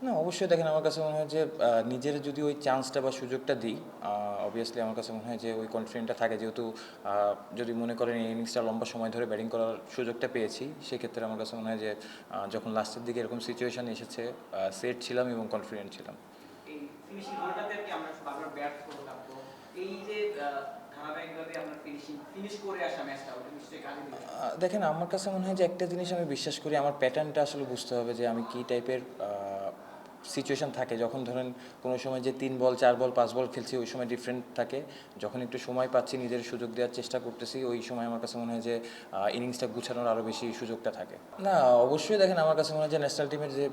না, অবশ্যই দেখেন আমার কাছে মনে হয় যে নিজের যদি ওই চান্সটা বা সুযোগটা দিই, অবভিয়াসলি আমার কাছে মনে হয় যে ওই কনফিডেন্টটা থাকে, যেহেতু যদি মনে করেন এই ইনিংসটা লম্বা সময় ধরে ব্যাটিং করার সুযোগটা পেয়েছি, সেক্ষেত্রে আমার কাছে মনে হয় যে যখন লাস্টের দিকে এরকম সিচুয়েশন এসেছে, সেট ছিলাম এবং কনফিডেন্ট ছিলাম। এই ফিনিশিং গোলটাতে কি আমরা বারবার ব্যর্থ হলাম, তো এই যে ধারাবাহিকভাবে আমরা ফিনিশ করে আসা ম্যাচটা ওটা নিশ্চয়ই কাজে দিবে। দেখেন আমার কাছে মনে হয় যে একটা জিনিস আমি বিশ্বাস করি, আমার প্যাটার্নটা আসলে বুঝতে হবে যে আমি কী টাইপের সিচুয়েশন থাকে। যখন ধরেন কোনো সময় যে 3 বল 4 বল 5 বল খেলছি, ওই সময় ডিফারেন্ট থাকে। যখন একটু সময় পাচ্ছি, নিজের সুযোগ দেওয়ার চেষ্টা করতেছি, ওই সময় আমার কাছে মনে হয় যে ইনিংসটা গুছানোর আরও বেশি সুযোগটা থাকে। না, অবশ্যই দেখেন আমার কাছে মনে হয় যে ন্যাশনাল টিমের যে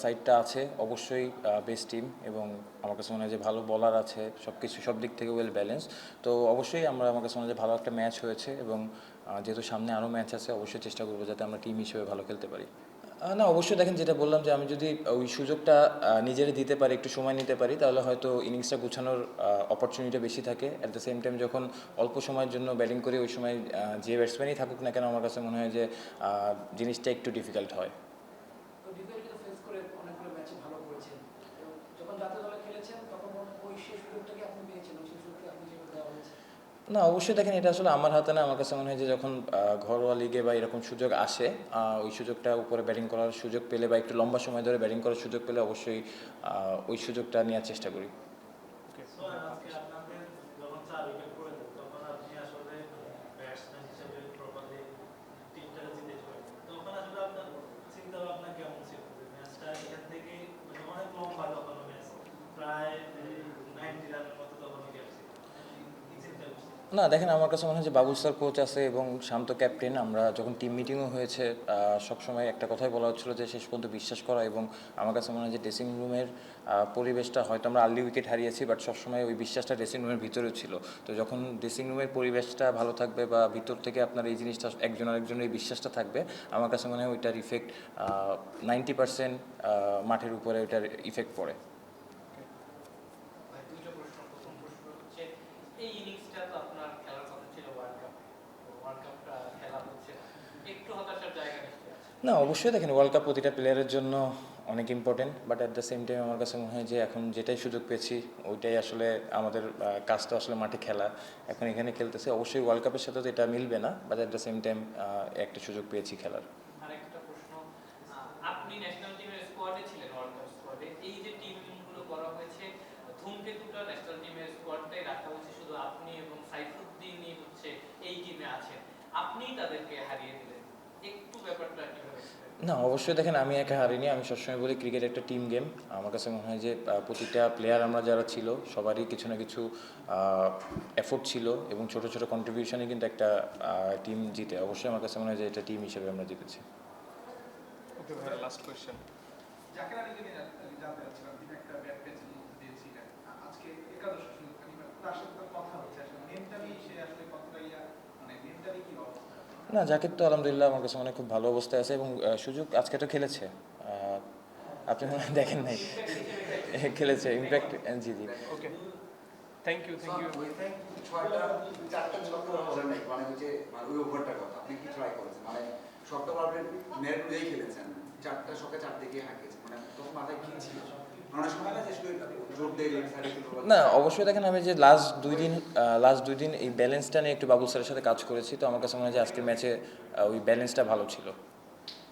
সাইডটা আছে অবশ্যই বেস্ট টিম, এবং আমার কাছে মনে হয় যে ভালো বলার আছে, সব কিছু সব দিক থেকে ওয়েল ব্যালেন্স। তো অবশ্যই আমার কাছে মনে হয় যে ভালো একটা ম্যাচ হয়েছে, এবং যেহেতু সামনে আরও ম্যাচ আছে, অবশ্যই চেষ্টা করবো যাতে আমরা টিম হিসেবে ভালো খেলতে পারি। না, অবশ্যই দেখেন যেটা বললাম যে আমি যদি ওই সুযোগটা নিজেরে দিতে পারি, একটু সময় নিতে পারি, তাহলে হয়তো ইনিংসটা গুছানোর অপরচুনিটিটা বেশি থাকে। অ্যাট দ্য সেম টাইম যখন অল্প সময়ের জন্য ব্যাটিং করি, ওই সময় যে ব্যাটসম্যানই থাকুক না কেন, আমার কাছে মনে হয় যে জিনিসটা একটু ডিফিকাল্ট হয়। তো ডিফিকাল্টি ফেস করে অনেকগুলো ম্যাচে ভালো করেছেন। তো যখন জাতীয় দলে খেলেছেন তখন ওই সেই সুযোগটাকে আপনি পেয়েছেন, ওই সুযোগটা আপনি যেভাবে দেওয়া হয়েছে। না, অবশ্যই দেখেন এটা আসলে আমার হাতে না। আমার কাছে মনে হয় যে যখন ঘরোয়া লিগে বা এরকম সুযোগ আসে, ওই সুযোগটা উপরে ব্যাটিং করার সুযোগ পেলে বা একটু লম্বা সময় ধরে ব্যাটিং করার সুযোগ পেলে অবশ্যই ওই সুযোগটা নেওয়ার চেষ্টা করি। না, দেখেন আমার কাছে মনে হয় যে বাবুল স্যার কোচ আছে এবং শান্ত ক্যাপ্টেন। আমরা যখন টিম মিটিংও হয়েছে, সবসময় একটা কথাই বলা হচ্ছিল যে শেষ পর্যন্ত বিশ্বাস করা, এবং আমার কাছে মনে হয় যে ড্রেসিং রুমের পরিবেশটা, হয়তো আমরা আর্লি উইকেট হারিয়েছি, বাট সবসময় ওই বিশ্বাসটা ড্রেসিং রুমের ভিতরেও ছিল। তো যখন ড্রেসিং রুমের পরিবেশটা ভালো থাকবে বা ভিতর থেকে আপনার এই জিনিসটা একজন আরেকজনের এই বিশ্বাসটা থাকবে, আমার কাছে মনে হয় ওইটার ইফেক্ট 90% মাঠের উপরে ওইটার ইফেক্ট পড়ে। দুইটা প্রশ্ন, প্রথম প্রশ্ন হচ্ছে এই ইনিংসটা তো আপনার খেলার কথা ছিল ওয়ার্ল্ড কাপ, ওয়ার্ল্ড কাপটা খেলা হচ্ছে না, একটু হতাশার জায়গা নিশ্চয়ই আছে। না, অবশ্যই দেখেন ওয়ার্ল্ড কাপ প্রতিটা প্লেয়ারের জন্য অনেক important, but at the same time আমার কাছে মনে হয় যে এখন যেটাই সুযোগ পেয়েছি, ওইটাই আসলে আমাদের কাজটা আসলে মাঠে খেলা, এখন এখানে খেলতেছে। অবশ্যই ওয়ার্ল্ড কাপের সাথে তো এটা মিলবে না, but at the same time একটা সুযোগ পেয়েছি খেলার। আরেকটা প্রশ্ন, আপনি ন্যাশনাল টিমের স্কোয়াডে ছিলেন, ওয়ার্ল্ড কাপ স্কোয়াডে, এই যে টিমগুলো করা হয়েছে, ধূমকেতুটা ন্যাশনাল টিমের স্কোয়াডটাই রাখা হয়েছে, শুধু আপনি এবং সাইফুদ্দিনই হচ্ছে এই টিমে আছেন, আপনিই তাদেরকে হারিয়ে দিলেন, একটু ব্যাপারটা কিভাবে ছিলেন? না, অবশ্যই দেখেন আমি একা হারিনি। আমি সবসময় বলি ক্রিকেট একটা টিম গেম। আমার কাছে মনে হয় যে প্রতিটা প্লেয়ার আমরা যারা ছিল সবারই কিছু না কিছু এফোর্ট ছিল, এবং ছোট ছোট কন্ট্রিবিউশনে কিন্তু একটা টিম জিতে। অবশ্যই আমার কাছে মনে হয় যে এটা টিম হিসেবে আমরা জিতেছি। ওকে ভাই, লাস্ট কোয়েশ্চেন। জাকের আলীকে নিয়ে জানতে চাচ্ছিলাম, তিনি একটা ব্যাট পেজের মধ্যে দিয়েছিলেন আজকে একাদশ সুযোগ, তার সাথে তার কথা হচ্ছে আসলে মেন্টালি সে আসলে কতটা মানে মেন্টালি কি অবস্থা? না, জাকির তো আলহামদুলিল্লাহ আমার কাছে মনে হয় খুব ভালো অবস্থায় আছে, এবং সুযোগ আজকে তো খেলেছে। আপনি মনে হয় দেখেন নাই, খেলেছে ইমপ্যাক্ট। জি জি। Okay, thank you, thank you. ছয়টা চারটা ছক্কা বলেন নাই, মানে হচ্ছে ওই ওভারটার কথা আপনি কি ট্রাই করেছেন, মানে ছক্কা পারবেন নেট অনুযায়ী খেলেছেন, চারটা ছক্কা চার দিকে হাঁকিয়েছেন, মানে তখন মাথায় কি ছিল? অনেক সময় না যে শুধু জোর দিয়ে লেগ সাইডে না, অবশ্যই দেখেন আমি যে লাস্ট 2 দিন এই ব্যালেন্সটা নিয়ে একটু বাবুল স্যারের সাথে কাজ করেছি, তো আমার কাছে মনে হয় যে আজকের ম্যাচে ওই ব্যালেন্সটা ভালো ছিল।